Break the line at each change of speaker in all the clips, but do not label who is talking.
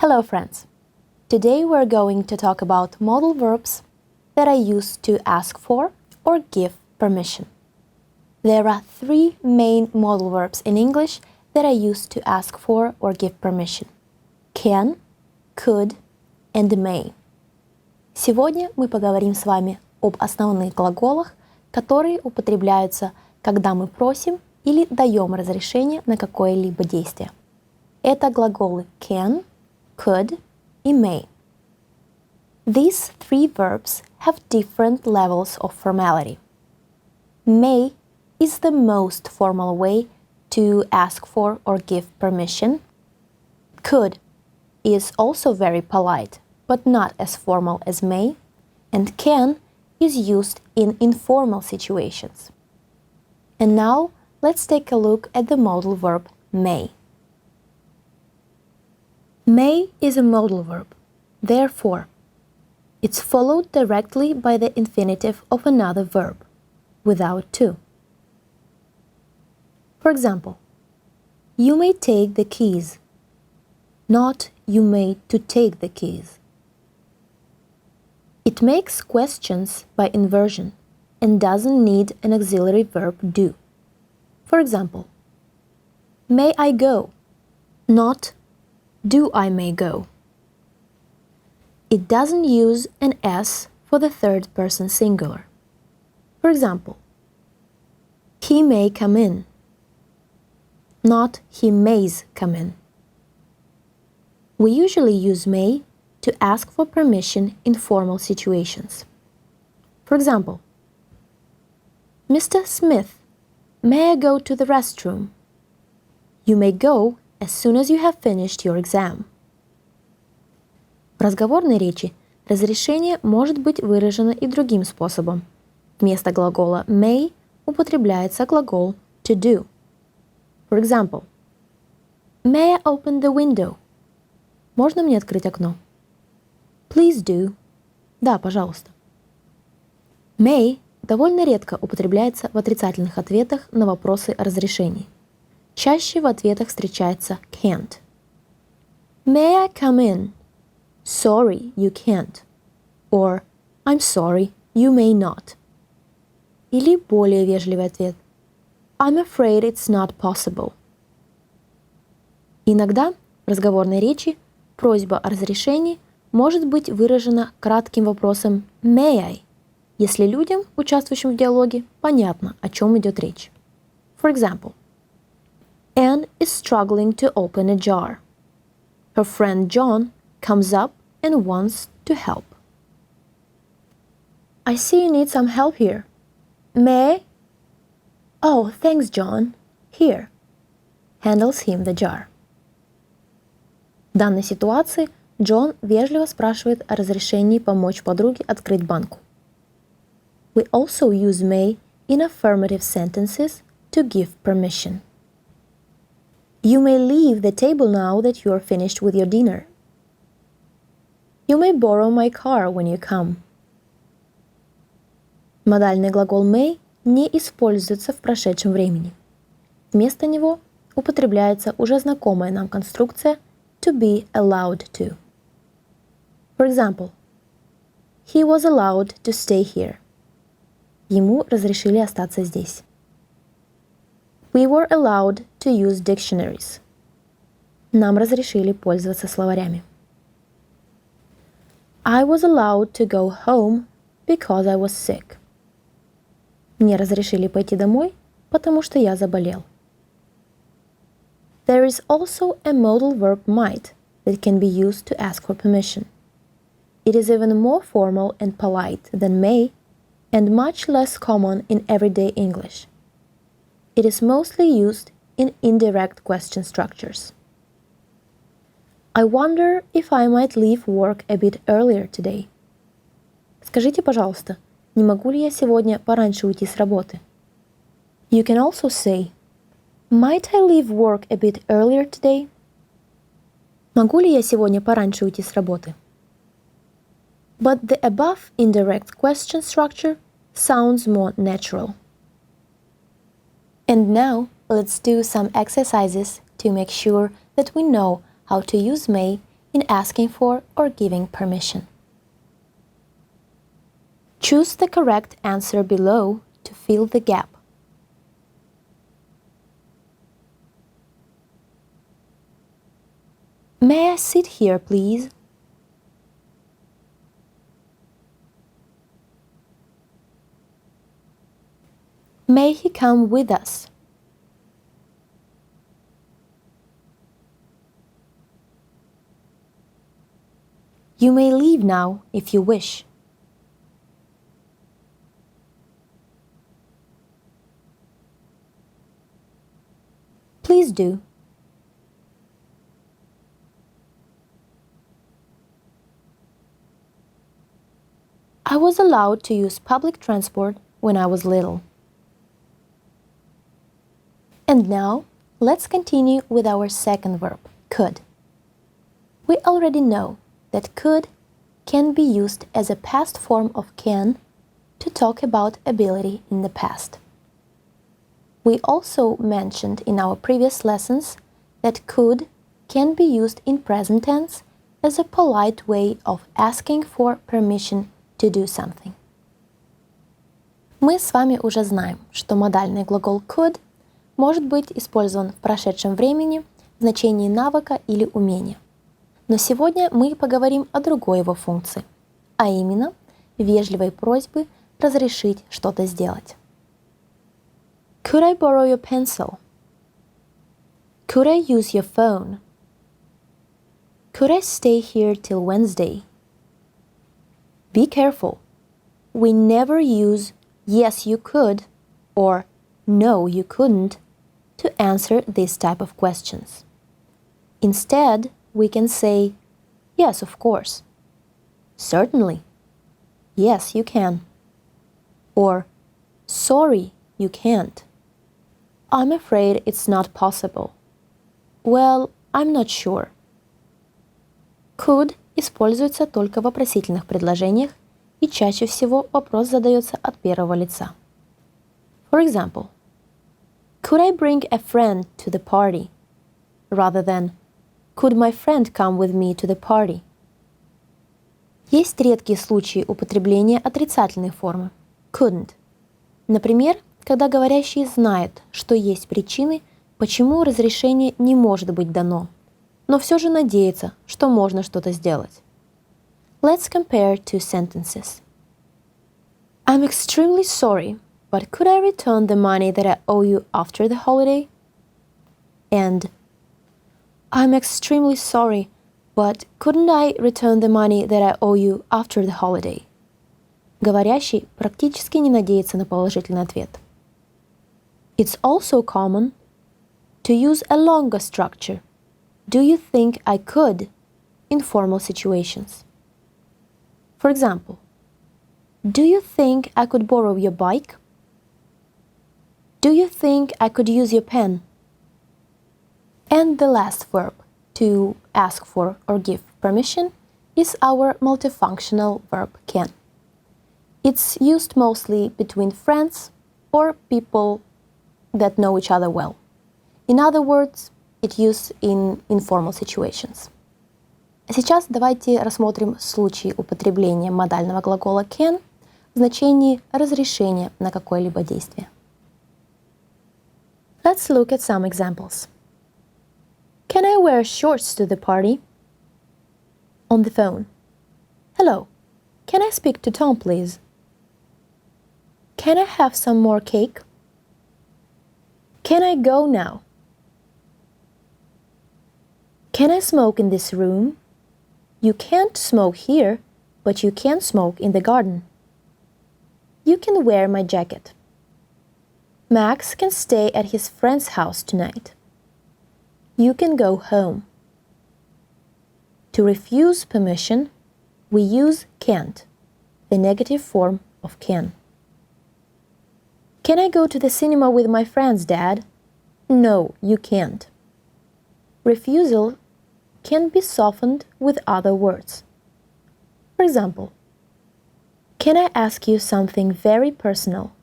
Hello friends! Today we're going to talk about modal verbs that are used to ask for or give permission. There are three main modal verbs in English that are used to ask for or give permission. Can, could and may. Сегодня мы поговорим с вами об основных глаголах, которые употребляются, когда мы просим или даем разрешение на какое-либо действие. Это глаголы can, could и may. These three verbs have different levels of formality. May is the most formal way to ask for or give permission. Could is also very polite, but not as formal as may. And can is used in informal situations. And now, let's take a look at the modal verb may. May is a modal verb. Therefore, it's followed directly by the infinitive of another verb, without to. For example, you may take the keys, not you may to take the keys. It makes questions by inversion and doesn't need an auxiliary verb do. For example, may I go, not do I may go. It doesn't use an S for the third person singular. For example, he may come in, not he mays come in. We usually use may to ask for permission in formal situations. For example, Mr. Smith, may I go to the restroom? You may go as soon as you have finished your exam. В разговорной речи разрешение может быть выражено и другим способом. Вместо глагола may употребляется глагол to do. For example, may I open the window? Можно мне открыть окно? Please do. Да, пожалуйста. May довольно редко употребляется в отрицательных ответах на вопросы о разрешении. Чаще в ответах встречается can't. May I come in? Sorry, you can't. Or I'm sorry, you may not. Или более вежливый ответ. I'm afraid it's not possible. Иногда в разговорной речи просьба о разрешении может быть выражена кратким вопросом may I, если людям, участвующим в диалоге, понятно, о чем идет речь. For example, Anne is struggling to open a jar. Her friend John comes up and wants to help. I see you need some help here. May I? Oh, thanks, John. Here. Handles him the jar. В данной ситуации Джон вежливо спрашивает о разрешении помочь подруге открыть банку. We also use may in affirmative sentences to give permission. You may leave the table now that you are finished with your dinner. You may borrow my car when you come. Модальный глагол may не используется в прошедшем времени. Вместо него употребляется уже знакомая нам конструкция to be allowed to. For example, he was allowed to stay here. Ему разрешили остаться здесь. We were allowed to use dictionaries. Нам разрешили пользоваться словарями. I was allowed to go home because I was sick. Мне разрешили пойти домой, потому что я заболел. There is also a modal verb might that can be used to ask for permission. It is even more formal and polite than may and much less common in everyday English. It is mostly used in indirect question structures. I wonder if I might leave work a bit earlier today. Скажите, пожалуйста, не могу ли я сегодня пораньше уйти с работы? You can also say, might I leave work a bit earlier today? Могу ли я сегодня пораньше уйти с работы? But the above indirect question structure sounds more natural. And now, let's do some exercises to make sure that we know how to use may in asking for or giving permission. Choose the correct answer below to fill the gap. May I sit here, please? May he come with us? You may leave now if you wish. Please do. I was allowed to use public transport when I was little. And now, let's continue with our second verb, could. We already know that could can be used as a past form of can to talk about ability in the past. We also mentioned in our previous lessons that could can be used in present tense as a polite way of asking for permission to do something. Мы с вами уже знаем, что модальный глагол could может быть использован в прошедшем времени в значении навыка или умения. Но сегодня мы поговорим о другой его функции, а именно вежливой просьбы разрешить что-то сделать. Could I borrow your pencil? Could I use your phone? Could I stay here till Wednesday? Be careful. We never use yes you could or no you couldn't to answer this type of questions. Instead, we can say yes, of course. Certainly. Yes, you can. Or sorry, you can't. I'm afraid it's not possible. Well, I'm not sure. Could используется только в вопросительных предложениях, и чаще всего вопрос задается от первого лица. For example, could I bring a friend to the party? Rather than, could my friend come with me to the party? Есть редкие случаи употребления отрицательной формы couldn't. Например, когда говорящий знает, что есть причины, почему разрешение не может быть дано, но все же надеется, что можно что-то сделать. Let's compare two sentences. I'm extremely sorry, but could I return the money that I owe you after the holiday? And I'm extremely sorry, but couldn't I return the money that I owe you after the holiday? Говорящий практически не надеется на положительный ответ. It's also common to use a longer structure. Do you think I could? In formal situations. For example, do you think I could borrow your bike? Do you think I could use your pen? And the last verb, to ask for or give permission, is our multifunctional verb can. It's used mostly between friends or people that know each other well. In other words, it's used in informal situations. Сейчас давайте рассмотрим случаи употребления модального глагола can в значении разрешения на какое-либо действие. Let's look at some examples. Can I wear shorts to the party? On the phone. Hello. Can I speak to Tom, please? Can I have some more cake? Can I go now? Can I smoke in this room? You can't smoke here, but you can smoke in the garden. You can wear my jacket. Max can stay at his friend's house tonight. You can go home. To refuse permission, we use can't, the negative form of can. Can I go to the cinema with my friends, Dad? No, you can't. Refusal can be softened with other words. For example, can I ask you something very personal?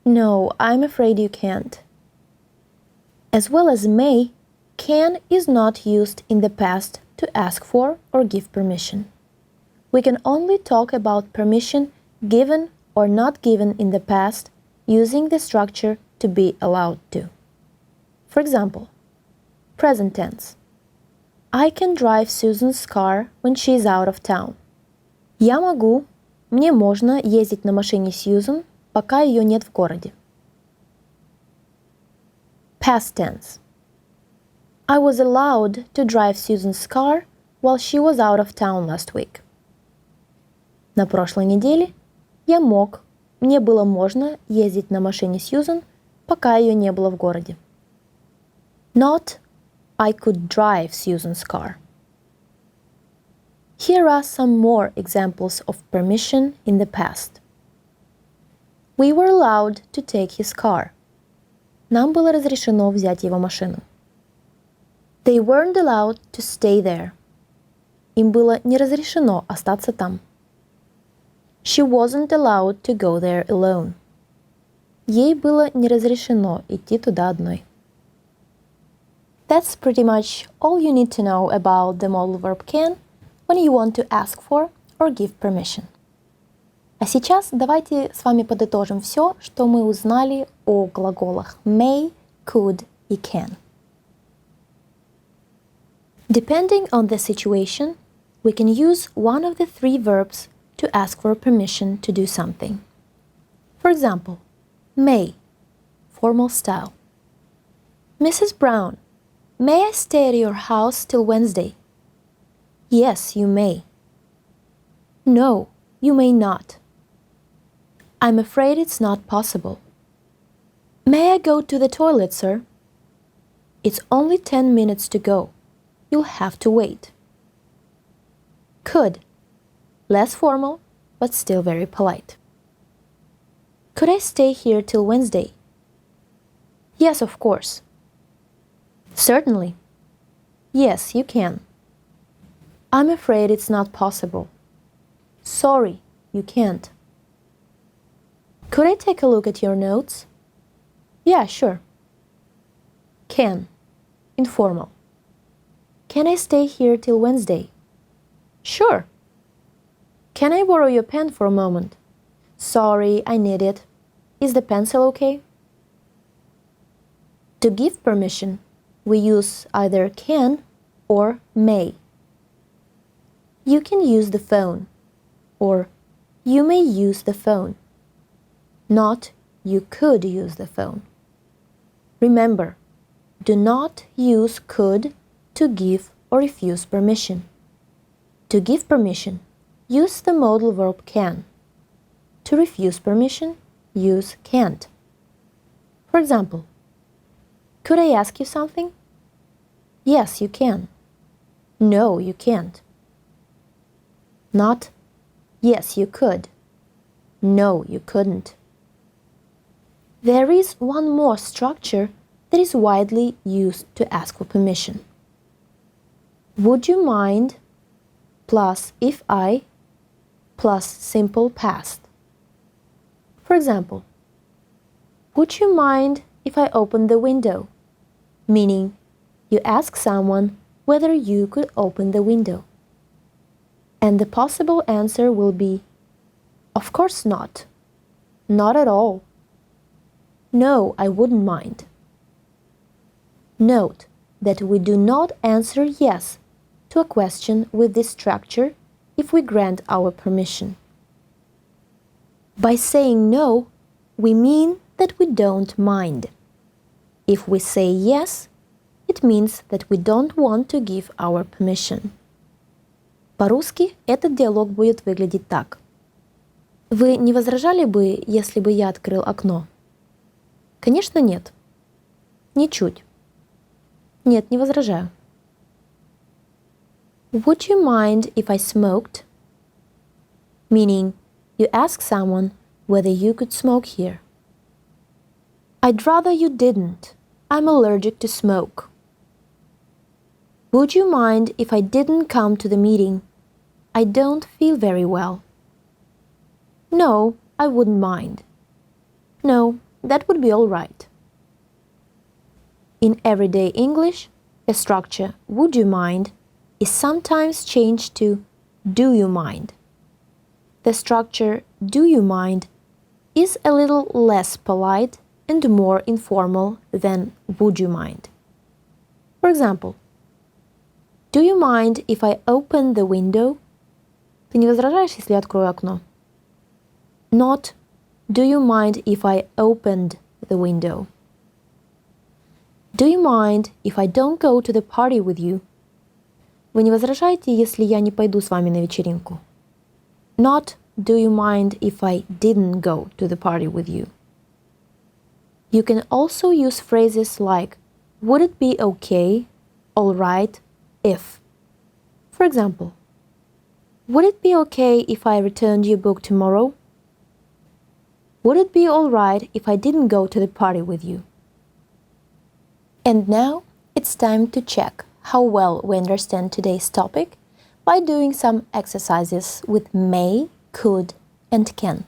No, I'm afraid you can't. As well as may, can is not used in the past to ask for or give permission. We can only talk about permission given or not given in the past using the structure to be allowed to. For example, present tense. I can drive Susan's car when she is out of town. Я могу, мне можно ездить на машине Сьюзен, пока ее нет в городе. Past tense. I was allowed to drive Susan's car while she was out of town last week. На прошлой неделе я мог, мне было можно ездить на машине Сьюзен, пока ее не было в городе. Not I could drive Susan's car. Here are some more examples of permission in the past. We were allowed to take his car. Нам было разрешено взять его машину. They weren't allowed to stay there. Им было не разрешено остаться там. She wasn't allowed to go there alone. Ей было не разрешено идти туда одной. That's pretty much all you need to know about the modal verb can when you want to ask for or give permission. А сейчас давайте с вами подытожим все, что мы узнали о глаголах may, could и can. Depending on the situation, we can use one of the three verbs to ask for permission to do something. For example, may, formal style. Mrs. Brown, may I stay at your house till Wednesday? Yes, you may. No, you may not. I'm afraid it's not possible. May I go to the toilet, sir? It's only 10 minutes to go. You'll have to wait. Could, less formal, but still very polite. Could I stay here till Wednesday? Yes, of course. Certainly. Yes, you can. I'm afraid it's not possible. Sorry, you can't. Could I take a look at your notes? Yeah, sure. Can, informal. Can I stay here till Wednesday? Sure. Can I borrow your pen for a moment? Sorry, I need it. Is the pencil okay? To give permission, we use either can or may. You can use the phone, or you may use the phone. Not you could use the phone. Remember, do not use could to give or refuse permission. To give permission, use the modal verb can. To refuse permission, use can't. For example, could I ask you something? Yes, you can. No, you can't. Not, yes, you could. No, you couldn't. There is one more structure that is widely used to ask for permission. Would you mind plus if I plus simple past. For example, would you mind if I open the window? Meaning, you ask someone whether you could open the window. And the possible answer will be, of course not. Not at all. No, I wouldn't mind. Note that we do not answer yes to a question with this structure if we grant our permission. By saying no, we mean that we don't mind. If we say yes, it means that we don't want to give our permission. По-русски этот диалог будет выглядеть так. Вы не возражали бы, если бы я открыл окно? Конечно, нет. Ничуть. Нет, не возражаю. Would you mind if I smoked? Meaning, you ask someone whether you could smoke here. I'd rather you didn't. I'm allergic to smoke. Would you mind if I didn't come to the meeting? I don't feel very well. No, I wouldn't mind. No, that would be all right. In everyday English, the structure would you mind is sometimes changed to do you mind. The structure do you mind is a little less polite and more informal than would you mind. For example, do you mind if I open the window? Ты не возражаешь, если я открою окно? Not do you mind if I opened the window? Do you mind if I don't go to the party with you? Вы не возражаете, если я не пойду с вами на вечеринку? Not do you mind if I didn't go to the party with you? You can also use phrases like would it be okay, all right, if. For example, would it be okay if I returned your book tomorrow? Would it be all right if I didn't go to the party with you? And now it's time to check how well we understand today's topic by doing some exercises with may, could, and can.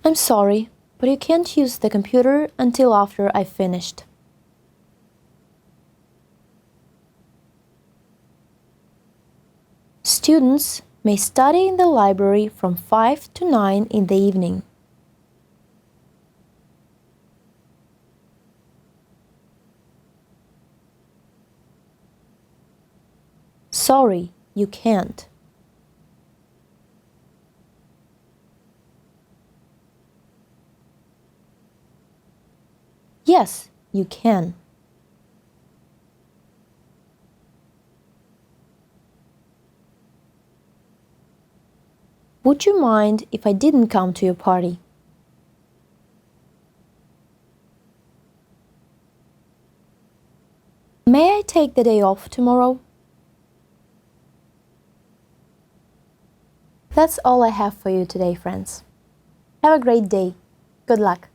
I'm sorry, but you can't use the computer until after I've finished. Students may study in the library from 5 to 9 in the evening. Sorry, you can't. Yes, you can. Would you mind if I didn't come to your party? May I take the day off tomorrow? That's all I have for you today, friends. Have a great day. Good luck.